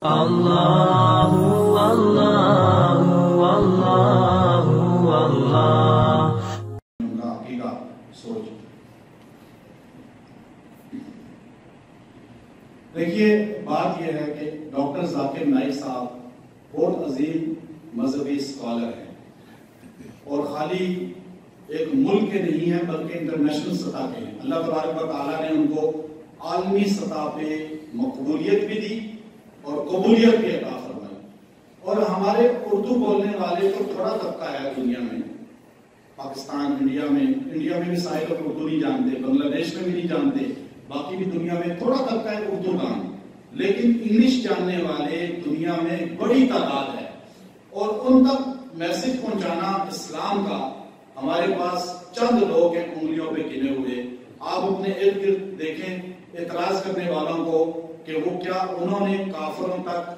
اللہ اللہ اللہ اللہ عقیدہ سوچ. دیکھیے بات یہ ہے کہ ڈاکٹر ذاکر نائک صاحب بہت عظیم مذہبی اسکالر ہیں اور خالی ایک ملک کے نہیں ہیں بلکہ انٹرنیشنل سطح کے ہیں. اللہ تبارک و تعالیٰ نے ان کو عالمی سطح پہ مقبولیت بھی دی اور قبولیت بھی عطا فرمائی. اور ہمارے اردو بولنے والے تو تھوڑا طبقہ ہے دنیا میں، پاکستان انڈیا میں بھی سارے لوگ اردو نہیں جانتے، بنگلہ دیش میں بھی نہیں جانتے، باقی بھی دنیا میں تھوڑا طبقہ ہے اردو کا، لیکن انگلش جاننے والے دنیا میں بڑی تعداد ہے. اور ان تک میسج پہنچانا اسلام کا ہمارے پاس چند لوگ ہیں انگلیوں پہ گنے ہوئے. آپ اپنے ارد گرد دیکھیں اعتراض کرنے والوں کو کہ وہ کیا انہوں نے کافروں تک،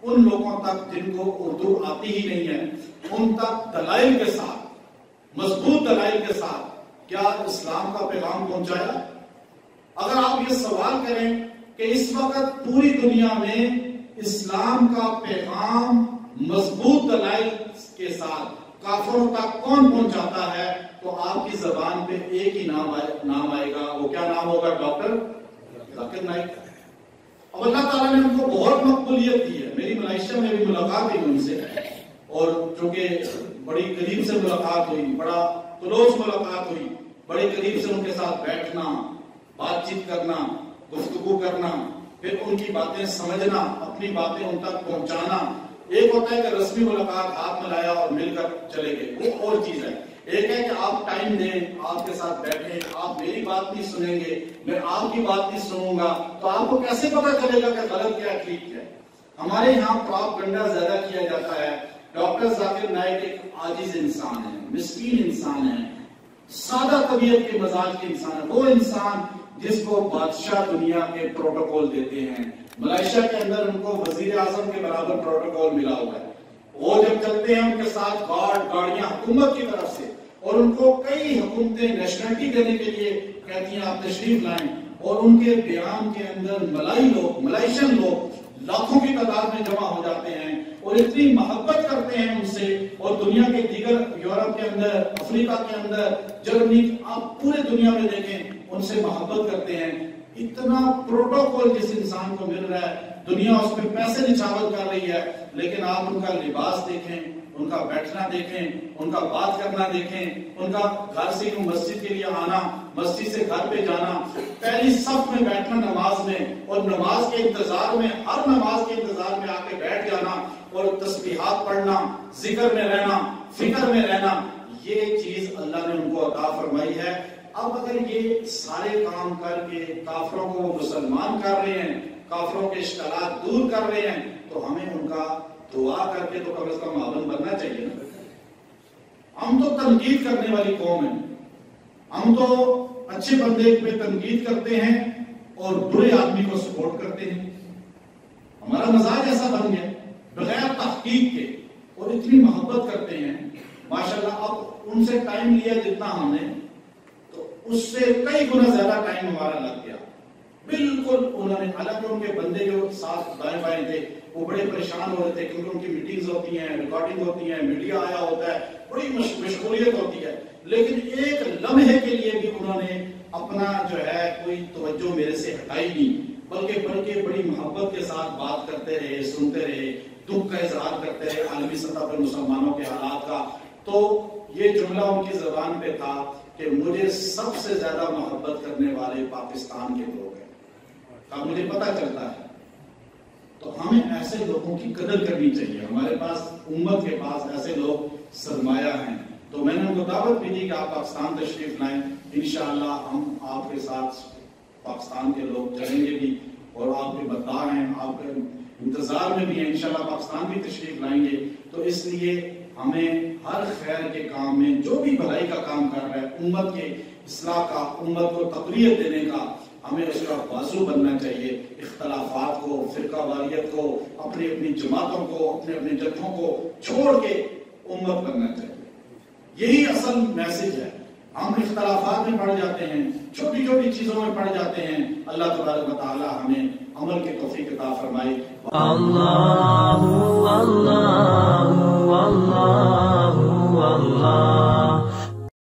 ان لوگوں تک جن کو اردو آتی ہی نہیں ہے، ان تک دلائل کے ساتھ، مضبوط دلائل کے ساتھ کیا اسلام کا پیغام پہنچایا؟ اگر آپ یہ سوال کریں کہ اس وقت پوری دنیا میں اسلام کا پیغام مضبوط دلائل کے ساتھ کافروں تک کون پہنچاتا ہے تو آپ کی زبان پہ ایک ہی نام آئے گا. وہ کیا نام ہوگا؟ ڈاکٹر ذاکر نائک. اب اللہ تعالیٰ نے ان کو بہت مقبولیت دی ہے. میری ملائیشیا میں بھی ملاقات ہوئی ان سے، اور چونکہ بڑی قریب سے ملاقات ہوئی، بڑا کلوز ملاقات ہوئی، بڑے قریب سے ان کے ساتھ بیٹھنا، بات چیت کرنا، گفتگو کرنا، پھر ان کی باتیں سمجھنا، اپنی باتیں ان تک پہنچانا. ایک ہوتا ہے کہ رسمی ملاقات ہاتھ ملایا اور مل کر چلے گئے، وہ اور چیز ہے. ایک ہے کہ آپ ٹائم دیں، آپ کے ساتھ بیٹھیں، آپ میری بات نہیں سنیں گے، میں آپ کی بات نہیں سنوں گا، تو آپ کو کیسے پتا چلے گا کہ غلط کیا ٹھیک ہے؟ ہمارے یہاں پراپگنڈا زیادہ کیا جاتا ہے. ڈاکٹر ذاکر نائک ایک عاجز انسان ہے، مسکین انسان ہے، سادہ طبیعت کے مزاج کے انسان ہے. وہ انسان جس کو بادشاہ دنیا کے پروٹوکول دیتے ہیں. ملائیشیا کے اندر ان کو وزیر اعظم کے برابر پروٹوکول ملا ہوا ہے. وہ جب چلتے ہیں ان کے ساتھ گاڑیاں حکومت کی طرف سے، اور ان کو کئی حکومتیں نیشنلٹی دینے کے لیے کہتی ہیں آپ تشریف لائیں، اور ان کے بیان کے اندر ملائیشین لوگ لاکھوں کی تعداد میں جمع ہو جاتے ہیں اور اتنی محبت کرتے ہیں ان سے. اور دنیا کے دیگر یورپ کے اندر، افریقہ کے اندر، جرمنی، آپ پورے دنیا میں دیکھیں ان سے محبت کرتے ہیں. اتنا پروٹوکول جس انسان کو مل رہا ہے، دنیا اس پہ پیسے نچھاور کر رہی ہے، لیکن آپ ان کا لباس دیکھیں، ان کا بیٹھنا دیکھیں، ان کا بات کرنا دیکھیں، ان کا گھر سے مسجد کے لیے آنا، مسجد سے گھر پہ جانا، پہلی صف میں بیٹھنا نماز میں، اور نماز کے انتظار میں، ہر نماز کے انتظار میں آ کے بیٹھ جانا اور تسبیحات پڑھنا، ذکر میں رہنا، فکر میں رہنا. یہ چیز اللہ نے ان کو عطا فرمائی ہے. اب اگر یہ سارے کام کر کے کافروں کو مسلمان کر رہے ہیں، کافروں کے اشکالات دور کر رہے ہیں، تو ہمیں ان کا دعا کر کے تو کم از کم معاون بننا چاہیے نا. ہم تو تنقید کرنے والی قوم ہیں، ہم تو اچھے بندے پہ تنقید کرتے ہیں اور برے آدمی کو سپورٹ کرتے ہیں. ہمارا مزاج ایسا بن گیا بغیر تحقیق کے، اور اتنی محبت کرتے ہیں ماشاءاللہ. اب ان سے ٹائم لیا جتنا ہم نے، تو اس سے کئی گنا زیادہ ٹائم ہمارا لگ گیا. بالکل انہوں نے، حالانکہ ان کے بندے جو ساتھ دائیں بائیں تھے وہ بڑے پریشان ہو رہے تھے، کیونکہ ان کی میٹنگز ہوتی ہیں، ریکارڈنگ ہوتی ہیں، میڈیا آیا ہوتا ہے، بڑی مشغولیت ہوتی ہے. لیکن ایک لمحے کے لیے بھی انہوں نے اپنا جو ہے کوئی توجہ میرے سے ہٹائی نہیں، بلکہ بڑی محبت کے ساتھ بات کرتے رہے، سنتے رہے، دکھ کا اظہار کرتے رہے عالمی سطح پر مسلمانوں کے حالات کا. تو یہ جملہ ان کی زبان پہ تھا کہ مجھے سب سے زیادہ محبت کرنے والے پاکستان کے لوگ ہیں. اب مجھے پتا چلتا ہے. تو ہمیں ایسے لوگوں کی قدر کرنی چاہیے. ہمارے پاس، امت کے پاس ایسے لوگ سرمایہ ہیں. تو میں نے ان کو دعوت بھی دی کہ آپ پاکستان تشریف لائیں. انشاءاللہ ہم آپ کے ساتھ پاکستان کے لوگ چلیں گے بھی، اور آپ کے مداح ہیں، آپ کے انتظار میں بھی ہیں، انشاءاللہ پاکستان بھی تشریف لائیں گے. تو اس لیے ہمیں ہر خیر کے کام میں، جو بھی بھلائی کا کام کر رہا ہے، امت کے اصلاح کا، امت کو تقویت دینے کا، ہمیں اس کا بازو بننا چاہیے. اختلافات کو، فرقہ واریت کو، اپنی اپنی جماعتوں کو، اپنے اپنے جتھوں کو چھوڑ کے امت کرنا چاہیے. یہی اصل میسج ہے. ہم اختلافات میں پڑ جاتے ہیں، چھوٹی چھوٹی چیزوں میں پڑ جاتے ہیں. اللہ تبارک و تعالی ہمیں عمل کی توفیق عطا فرمائے. اللہ